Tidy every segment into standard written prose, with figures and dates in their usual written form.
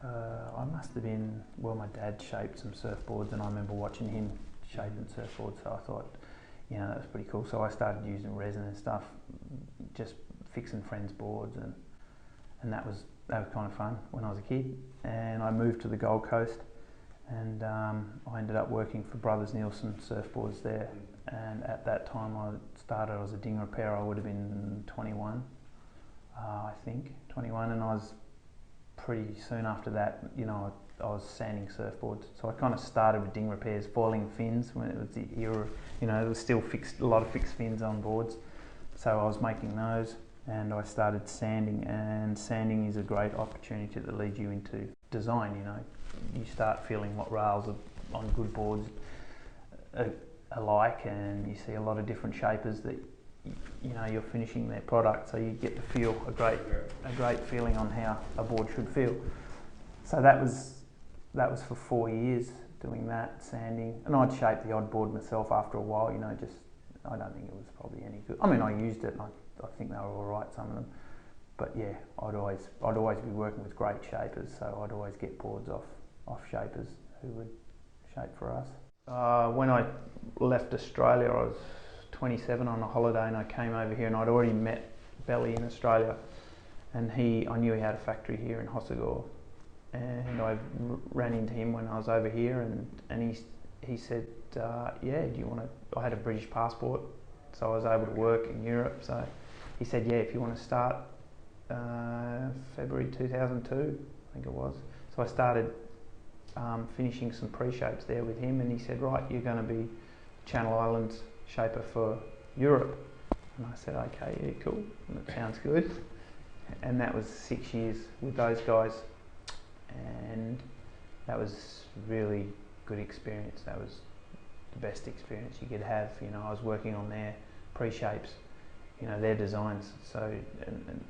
I must have been, well, my dad shaped some surfboards and I remember watching him shaping surfboards, so I thought, you know, that was pretty cool. So I started using resin and stuff, just fixing friends' boards, and that was kind of fun when I was a kid. And I moved to the Gold Coast, and I ended up working for Brothers Nielsen Surfboards there. And at that time I started as a ding repairer. I would have been 21, I think, 21, and I was pretty soon after that, you know, I was sanding surfboards. So I kind of started with ding repairs, foiling fins when it was the era, you know, there was still a lot of fixed fins on boards. So I was making those, and I started sanding, and sanding is a great opportunity that leads you into design, you know. You start feeling what rails on good boards are like, and you see a lot of different shapers that, you know, you're finishing their product, so you get to feel a great feeling on how a board should feel. So that was for 4 years doing that, sanding, and I'd shape the odd board myself after a while, you know, just, I don't think it was probably any good. I mean, I used it and I think they were all right, some of them, but yeah, I'd always be working with great shapers, so I'd always get boards off shapers who would shape for us. When I left Australia, I was 27 on a holiday, and I came over here, and I'd already met Belly in Australia, and I knew he had a factory here in Hossegor, and I ran into him when I was over here, and he said, yeah, do you want to, I had a British passport, so I was able to work in Europe, so he said, yeah, if you want to start February 2002, I think it was. So I started finishing some pre-shapes there with him, and he said, right, you're going to be Channel Islands shaper for Europe. And I said, okay, yeah, cool, that sounds good. And that was 6 years with those guys, and that was really good experience. That was the best experience you could have. You know, I was working on their pre-shapes, you know, their designs, so and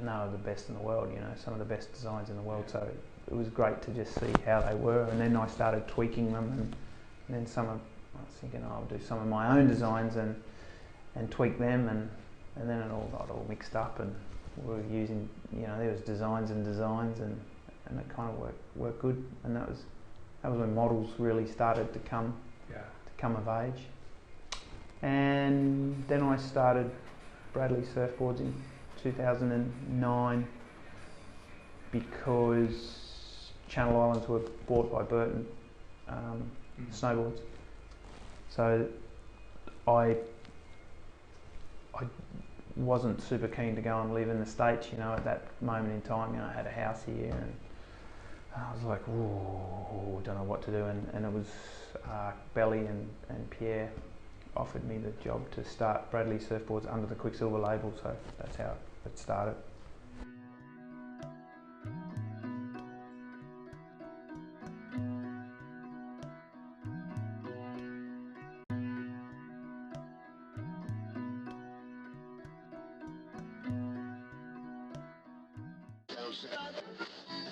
they were the best in the world, you know, some of the best designs in the world, so it was great to just see how they were, and then I started tweaking them, and then I was thinking, oh, I'll do some of my own designs and tweak them, and then it all got all mixed up, and we were using, you know, there was designs, and it kind of worked good, and that was when models really started to come of age. And then I started Bradley Surfboards in 2009 because Channel Islands were bought by Burton Snowboards. So I wasn't super keen to go and live in the States, you know, at that moment in time. You know, I had a house here, and I was like, oh, don't know what to do, and it was Belly and Pierre offered me the job to start Bradley Surfboards under the Quiksilver label, so that's how it started.